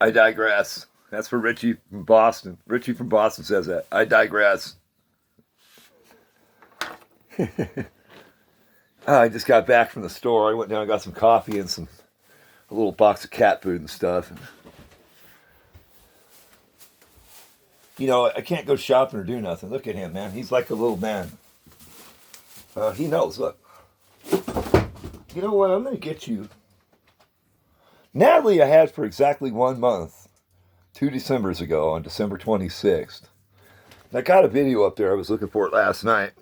I digress. That's for Richie from Boston. Richie from Boston says that. I digress. I just got back from the store. I went down and got some coffee and a little box of cat food and stuff. You know, I can't go shopping or do nothing. Look at him, man. He's like a little man. He knows. Look. You know what? I'm going to get you. Natalie I had for exactly 1 month. 2 Decembers ago on December 26th. And I got a video up there. I was looking for it last night.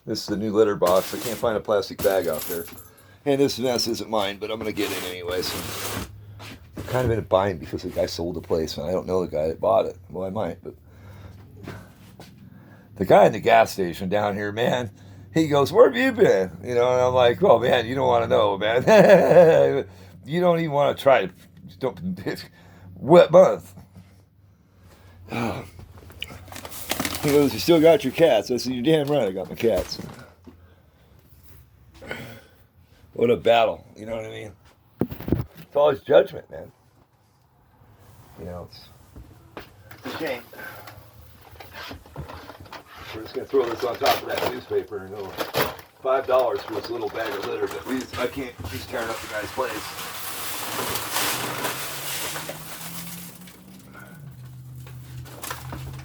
This is the new litter box. I can't find a plastic bag out there. And this mess isn't mine, but I'm going to get in anyway. So I'm kind of in a bind because the guy sold the place, and I don't know the guy that bought it. Well, I might, but the guy in the gas station down here, man, he goes, "Where have you been?" You know, and I'm like, "Oh man, you don't want to know, man. You don't even want to try it. Don't. Wet month." He goes, "You still got your cats?" I said, "You're damn right, I got my cats." What a battle, you know what I mean? It's always judgment, man. You know, it's a shame. We're just gonna throw this on top of that newspaper and go $5 for this little bag of litter, but I can't keep tearing up the guy's place.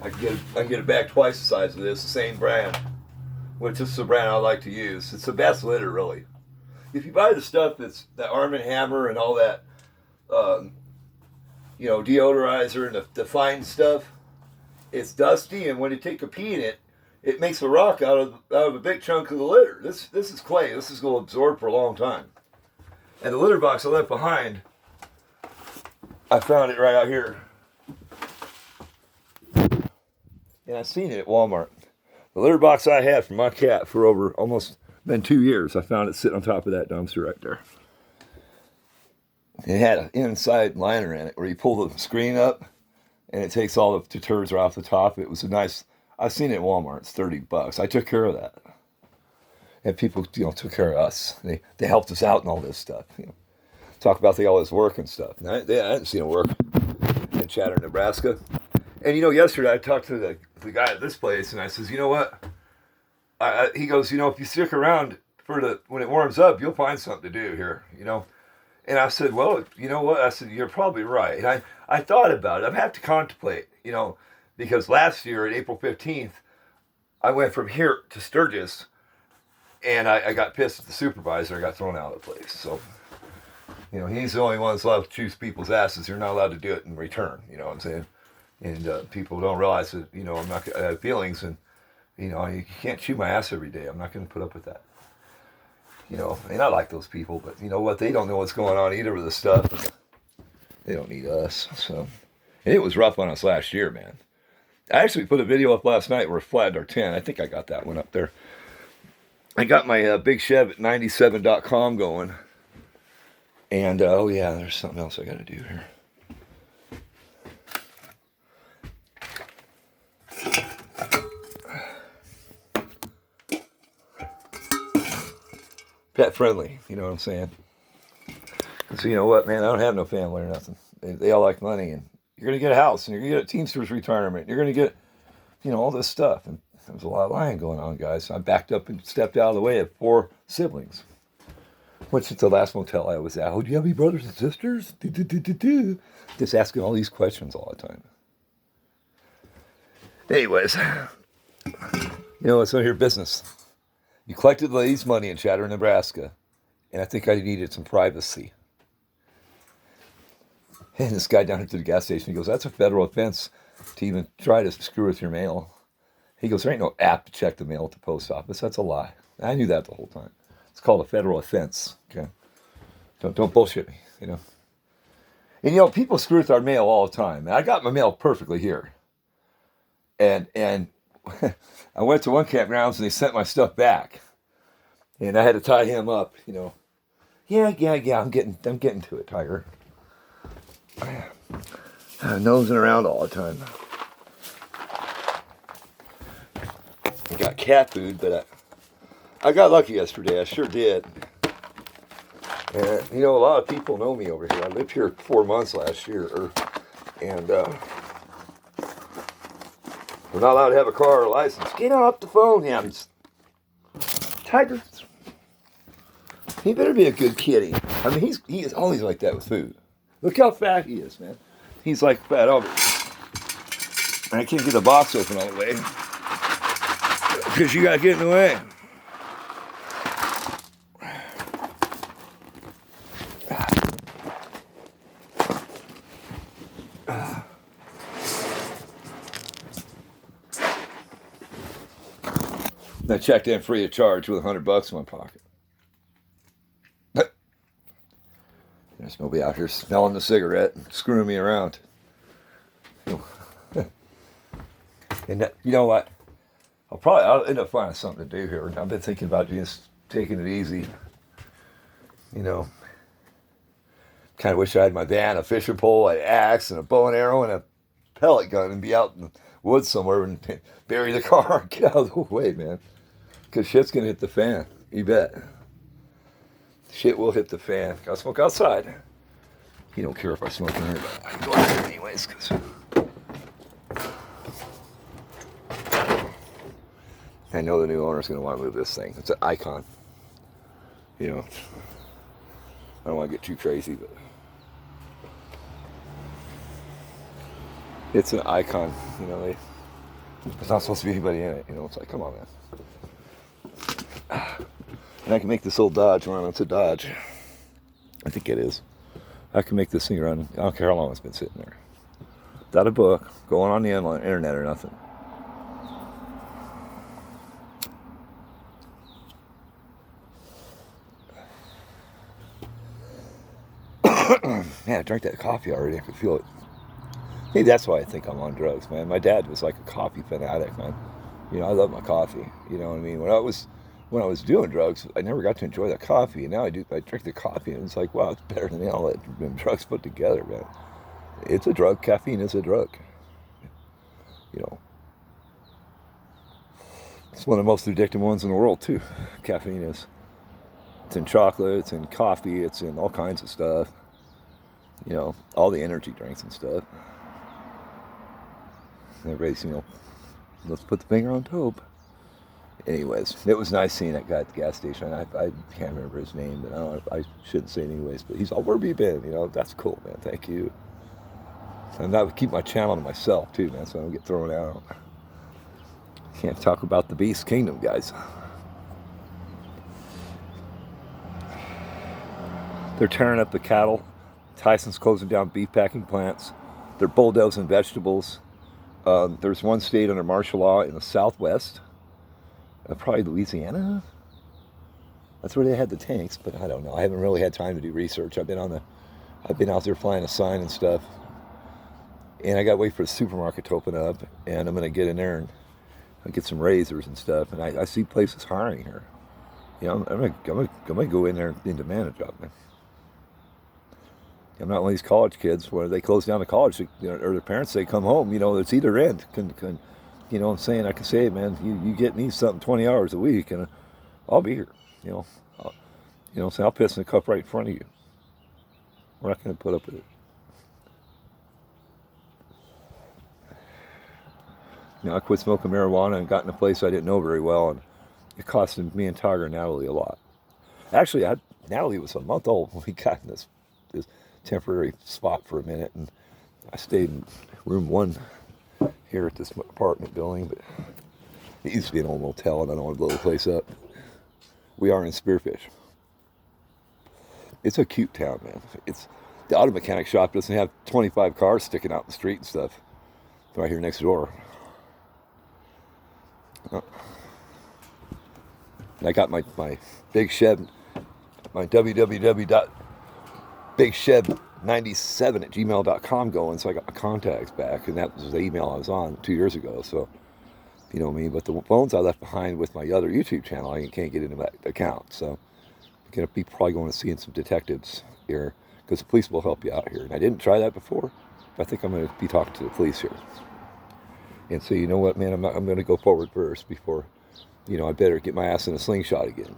I can get it back twice the size of this, the same brand, which is the brand I like to use. It's the best litter, really. If you buy the stuff that's that Arm & Hammer and all that, deodorizer and the fine stuff, it's dusty, and when you take a pee in it, it makes a rock out of a big chunk of the litter. This is clay. This is going to absorb for a long time. And the litter box I left behind, I found it right out here. And I've seen it at Walmart. The litter box I had for my cat for over almost been 2 years. I found it sitting on top of that dumpster right there. It had an inside liner in it where you pull the screen up and it takes all the turds right off the top. It was a nice, I've seen it at Walmart. It's $30. I took care of that. And people, took care of us. They helped us out and all this stuff. Talk about all this work and stuff. And I hadn't seen it work in Chatter, Nebraska. And yesterday I talked to the guy at this place, and I says, "You know what?" He goes, "If you stick around when it warms up, you'll find something to do here, And I said, "Well, you know what?" I said, "You're probably right." And I thought about it. I have to contemplate, because last year at April 15th, I went from here to Sturgis, and I got pissed at the supervisor. I got thrown out of the place. So, he's the only one that's allowed to choose people's asses. You're not allowed to do it in return. You know what I'm saying? And people don't realize that, I have feelings, and, you can't chew my ass every day. I'm not going to put up with that. And I like those people, but you know what? They don't know what's going on either with this stuff. They don't need us. So, and it was rough on us last year, man. I actually put a video up last night where we flattened our tent. I think I got that one up there. I got my Big Chev at 97.com going. And, there's something else I got to do here. Pet friendly, you know what I'm saying? So you know what, man, I don't have no family or nothing. They all like money, and you're going to get a house, and you're going to get a Teamsters retirement. You're going to get, all this stuff. And there's a lot of lying going on, guys. I backed up and stepped out of the way of 4 siblings, which is the last motel I was at. "Oh, do you have any brothers and sisters?" Just asking all these questions all the time. Anyways, it's none of your business. You collected the lady's money in Chatter, Nebraska, and I think I needed some privacy. And this guy down here to the gas station, he goes, "That's a federal offense to even try to screw with your mail." He goes, "There ain't no app to check the mail at the post office." That's a lie. I knew that the whole time. It's called a federal offense. Okay, don't bullshit me. And people screw with our mail all the time. And I got my mail perfectly here. And I went to one campgrounds and they sent my stuff back, and I had to tie him up. Yeah. I'm getting to it, Tiger. Nosing around all the time. I got cat food, but I got lucky yesterday. I sure did. And, you know, a lot of people know me over here. I lived here 4 months last year, and we're not allowed to have a car or a license. Get off the phone, him. Tiger, he better be a good kitty. I mean, he is always like that with food. Look how fat he is, man. He's like fat over. And I can't get the box open all the way because you got to get in the way. I checked in free of charge with $100 in my pocket. There's nobody out here smelling the cigarette and screwing me around. And that, you know what? I'll end up finding something to do here. I've been thinking about just taking it easy. You know, kind of wish I had my van, a fishing pole, an axe, and a bow and arrow, and a pellet gun, and be out in the woods somewhere and bury the car. Get out of the way, man. Because shit's going to hit the fan. You bet. Shit will hit the fan. Gotta smoke outside. You don't care if I smoke in here, but I can go out there anyways. Cause I know the new owner's going to want to move this thing. It's an icon. You know, I don't want to get too crazy, but it's an icon. You know, there's not supposed to be anybody in it. You know, it's like, come on, man. And I can make this old Dodge run. It's a Dodge. I think it is. I can make this thing run. I don't care how long it's been sitting there. Without a book, going on the internet or nothing. Man, I drank that coffee already. I could feel it. Maybe that's why I think I'm on drugs, man. My dad was like a coffee fanatic, man. You know, I love my coffee. You know what I mean? When I was doing drugs, I never got to enjoy that coffee. And now I do. I drink the coffee, and it's like, wow, it's better than all that drugs put together, man. It's a drug. Caffeine is a drug. You know, it's one of the most addictive ones in the world, too. Caffeine is. It's in chocolate. It's in coffee. It's in all kinds of stuff. You know, all the energy drinks and stuff. Everybody's, you know, let's put the finger on dope. Anyways, it was nice seeing that guy at the gas station. I can't remember his name, but I shouldn't say it anyways. But he's all, where have you been? You know, that's cool, man. Thank you. And that would keep my channel to myself, too, man, so I don't get thrown out. Can't talk about the Beast Kingdom, guys. They're tearing up the cattle. Tyson's closing down beef packing plants. They're bulldozing vegetables. There's one state under martial law in the Southwest. Probably Louisiana. That's where they had the tanks, but I don't know. I haven't really had time to do research. I've been out there flying a sign and stuff, and I got to wait for the supermarket to open up, and I'm gonna get in there and get some razors and stuff. And I see places hiring here. You know, I'm gonna go in there and demand a job, man. I'm not one of these college kids where they close down the college, you know, or their parents say come home. You know, it's either end. You know what I'm saying? I can say, hey, man, you get me something 20 hours a week, and I'll be here. You know, so I'll piss in a cup right in front of you. We're not going to put up with it. You know, I quit smoking marijuana and got in a place I didn't know very well, and it costed me and Tiger and Natalie a lot. Actually, Natalie was a month old when we got in this temporary spot for a minute, and I stayed in room 1 here at this apartment building, but it used to be an old motel, and I don't want to blow the place up. We are in Spearfish. It's a cute town, man. The auto mechanic shop doesn't have 25 cars sticking out in the street and stuff. It's right here next door. And I got my big shed, my www.bigshed97@gmail.com going, so I got my contacts back, and that was the email I was on 2 years ago, so you know me. But the phones I left behind with my other YouTube channel, I can't get into that account, so I'm going to be probably going to see some detectives here, because the police will help you out here. And I didn't try that before, but I think I'm going to be talking to the police here. And so, you know what, man, I'm going to go forward first before, you know, I better get my ass in a slingshot again.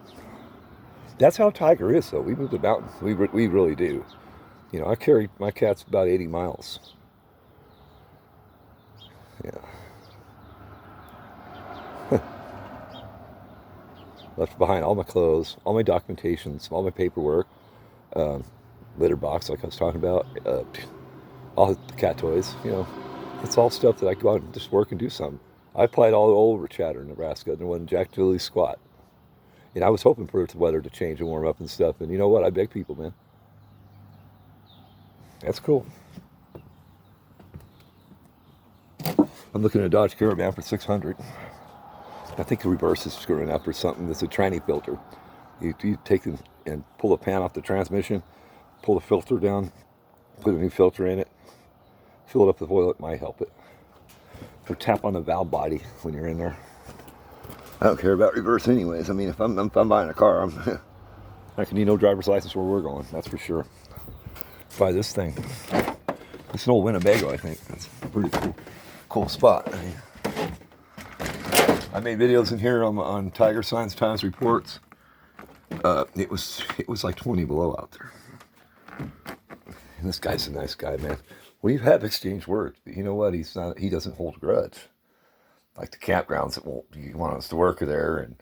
That's how Tiger is, though. We move the mountain. We really do. You know, I carry my cats about 80 miles. Yeah. Left behind all my clothes, all my documentations, all my paperwork, um, litter box, like I was talking about, all the cat toys. You know, it's all stuff that I go out and just work and do something. I applied all over Chatter, Nebraska, and there wasn't jack diddly squat. And I was hoping for the weather to change and warm up and stuff. And you know what? I beg people, man. That's cool. I'm looking at a Dodge Caravan for 600. I think the reverse is screwing up or something. It's a tranny filter. You take and pull the pan off the transmission, pull the filter down, put a new filter in it, fill it up with oil. It might help it. Or tap on the valve body when you're in there. I don't care about reverse anyways. I mean, if I'm buying a car, I can need no driver's license where we're going. That's for sure. Buy this thing. It's an old Winnebago, I think. That's a pretty cool spot. I made videos in here on Tiger Signs Times Reports. It was like 20 below out there. And this guy's a nice guy, man. We've had exchanged words, but you know what? He doesn't hold a grudge. Like the campgrounds that you want us to work there, and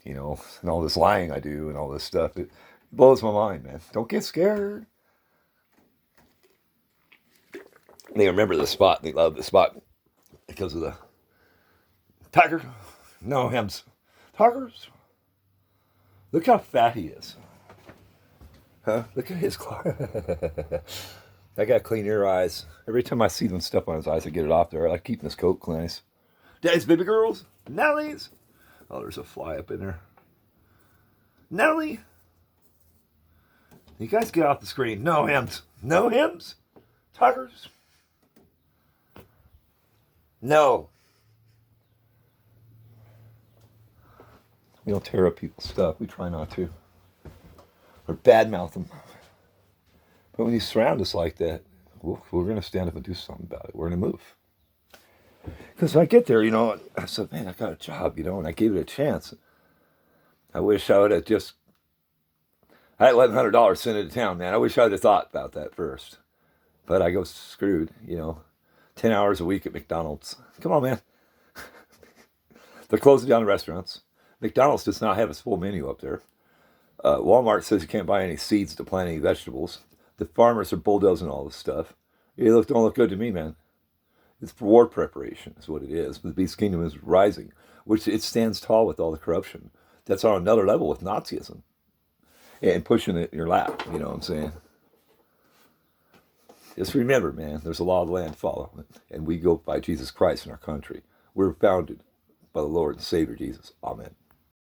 you know, and all this lying I do and all this stuff. It blows my mind, man. Don't get scared. They remember the spot. They love the spot because of the Tiger. No, him's Tigers. Look how fat he is. Huh? Look at his claw. I got clean ear eyes. Every time I see them step on his eyes, I get it off there. I like keeping his coat nice. Daddy's baby girls. Nellies. Oh, there's a fly up in there. Nellie. You guys get off the screen. No hymns. No hymns. Tigers. No. We don't tear up people's stuff. We try not to. Or badmouth them. But when you surround us like that, we're going to stand up and do something about it. We're going to move. Because I get there, you know, I said, man, I got a job, you know, and I gave it a chance. I wish I would have just, I had $1,100 sent into town, man. I wish I would have thought about that first. But I go screwed, you know, 10 hours a week at McDonald's. Come on, man. They're closing down the restaurants. McDonald's does not have a full menu up there. Walmart says you can't buy any seeds to plant any vegetables. The farmers are bulldozing all this stuff. It don't look good to me, man. It's for war preparation is what it is. But the beast kingdom is rising, which it stands tall with all the corruption. That's on another level with Nazism. And pushing it in your lap, you know what I'm saying? Just remember, man, there's a law of the land to follow. And we go by Jesus Christ in our country. We're founded by the Lord and Savior Jesus. Amen.